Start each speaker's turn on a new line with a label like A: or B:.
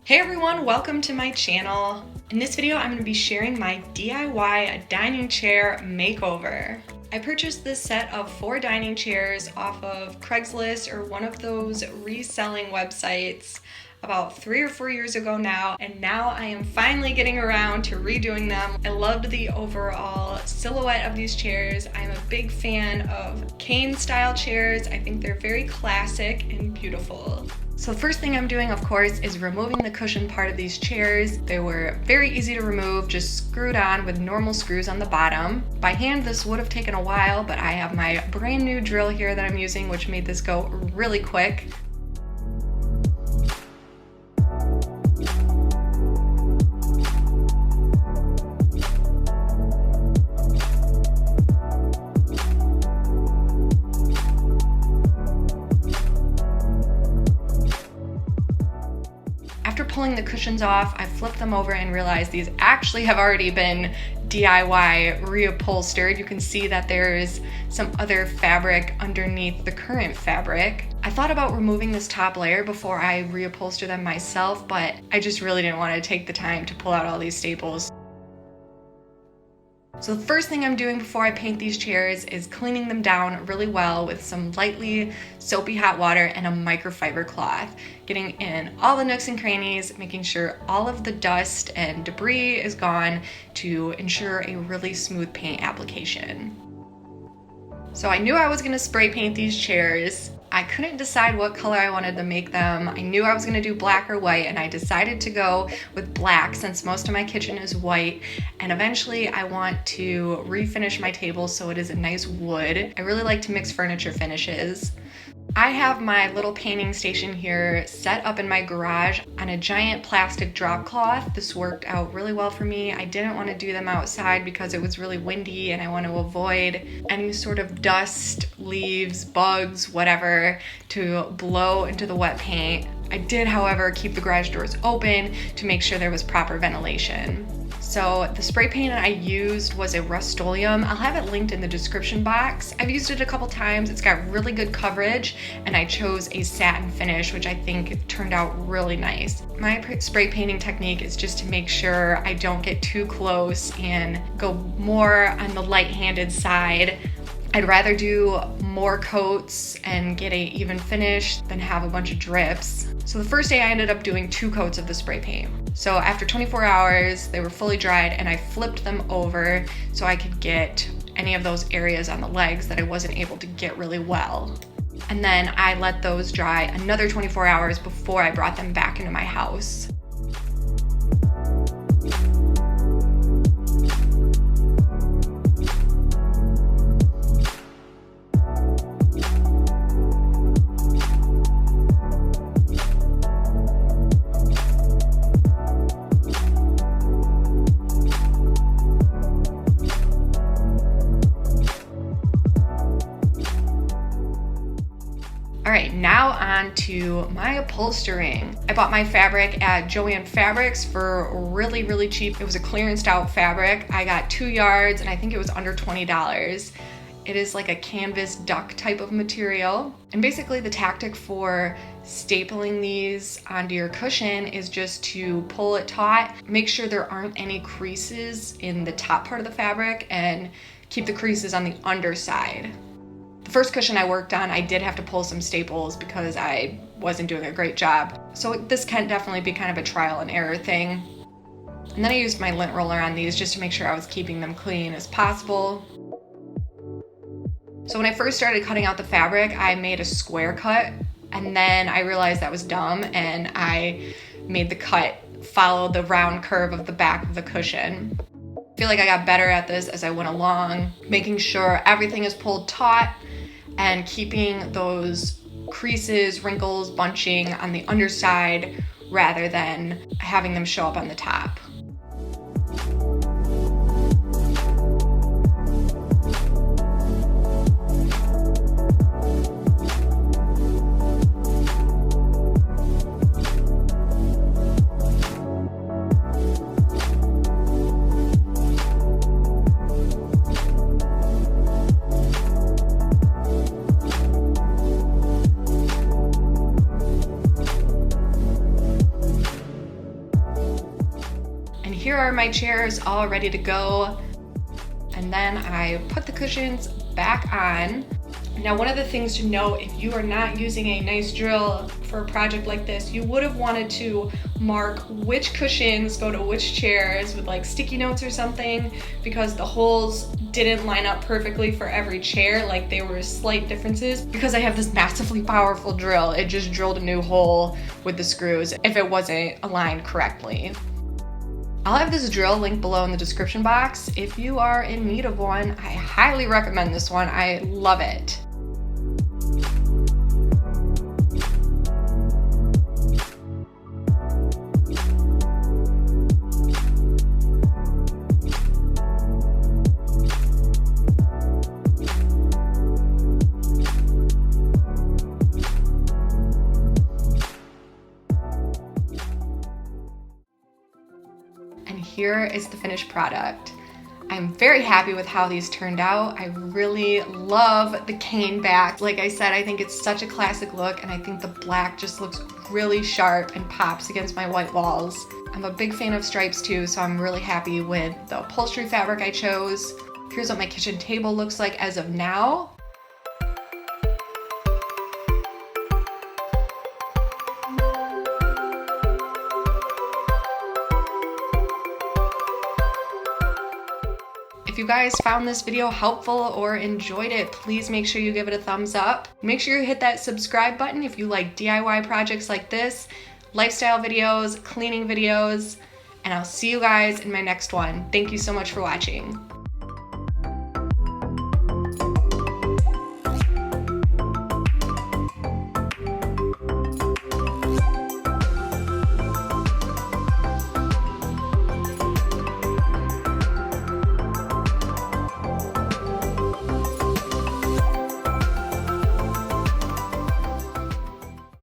A: Hey everyone, welcome to my channel. In this video, I'm going to be sharing my DIY dining chair makeover. I purchased this set of 4 dining chairs off of Craigslist or one of those reselling websites about 3 or 4 years ago now, and now I am finally getting around to redoing them. I loved the overall silhouette of these chairs. I'm a big fan of cane style chairs. I think they're very classic and beautiful. So the first thing I'm doing, of course, is removing the cushion part of these chairs. They were very easy to remove, just screwed on with normal screws on the bottom. By hand, this would have taken a while, but I have my brand new drill here that I'm using, which made this go really quick. After pulling the cushions off, I flipped them over and realized these actually have already been DIY reupholstered. You can see that there's some other fabric underneath the current fabric. I thought about removing this top layer before I reupholster them myself, but I just really didn't want to take the time to pull out all these staples. So the first thing I'm doing before I paint these chairs is cleaning them down really well with some lightly soapy hot water and a microfiber cloth. Getting in all the nooks and crannies, making sure all of the dust and debris is gone to ensure a really smooth paint application. So I knew I was gonna spray paint these chairs. I couldn't decide what color I wanted to make them. I knew I was gonna do black or white, and I decided to go with black since most of my kitchen is white. And eventually I want to refinish my table so it is a nice wood. I really like to mix furniture finishes. I have my little painting station here set up in my garage on a giant plastic drop cloth. This worked out really well for me. I didn't want to do them outside because it was really windy and I want to avoid any sort of dust, leaves, bugs, whatever, to blow into the wet paint. I did, however, keep the garage doors open to make sure there was proper ventilation. So the spray paint I used was a Rust-Oleum. I'll have it linked in the description box. I've used it a couple times. It's got really good coverage, and I chose a satin finish, which I think turned out really nice. My spray painting technique is just to make sure I don't get too close and go more on the light-handed side. I'd rather do more coats and get an even finish than have a bunch of drips. So the first day I ended up doing 2 coats of the spray paint. So after 24 hours, they were fully dried and I flipped them over so I could get any of those areas on the legs that I wasn't able to get really well. And then I let those dry another 24 hours before I brought them back into my house. Alright, now on to my upholstering. I bought my fabric at Joann Fabrics for really, really cheap. It was a clearanced out fabric. I got 2 yards and I think it was under $20. It is like a canvas duck type of material. And basically the tactic for stapling these onto your cushion is just to pull it taut, make sure there aren't any creases in the top part of the fabric, and keep the creases on the underside. The first cushion I worked on, I did have to pull some staples because I wasn't doing a great job. So this can definitely be kind of a trial and error thing. And then I used my lint roller on these just to make sure I was keeping them clean as possible. So when I first started cutting out the fabric, I made a square cut, and then I realized that was dumb and I made the cut follow the round curve of the back of the cushion. I feel like I got better at this as I went along, making sure everything is pulled taut and keeping those creases, wrinkles, bunching on the underside rather than having them show up on the top. my chairs all ready to go. And then I put the cushions back on. Now, one of the things to note, if you are not using a nice drill for a project like this, you would have wanted to mark which cushions go to which chairs with like sticky notes or something, because the holes didn't line up perfectly for every chair. Like, there were slight differences. Because I have this massively powerful drill, it just drilled a new hole with the screws if it wasn't aligned correctly. I'll have this drill linked below in the description box. If you are in need of one, I highly recommend this one. I love it. And here is the finished product. I'm very happy with how these turned out. I really love the cane back. Like I said, I think it's such a classic look, and I think the black just looks really sharp and pops against my white walls. I'm a big fan of stripes too, so I'm really happy with the upholstery fabric I chose. Here's what my kitchen table looks like as of now. If you guys found this video helpful or enjoyed it, please make sure you give it a thumbs up. Make sure you hit that subscribe button if you like DIY projects like this, lifestyle videos, cleaning videos, and I'll see you guys in my next one. Thank you so much for watching.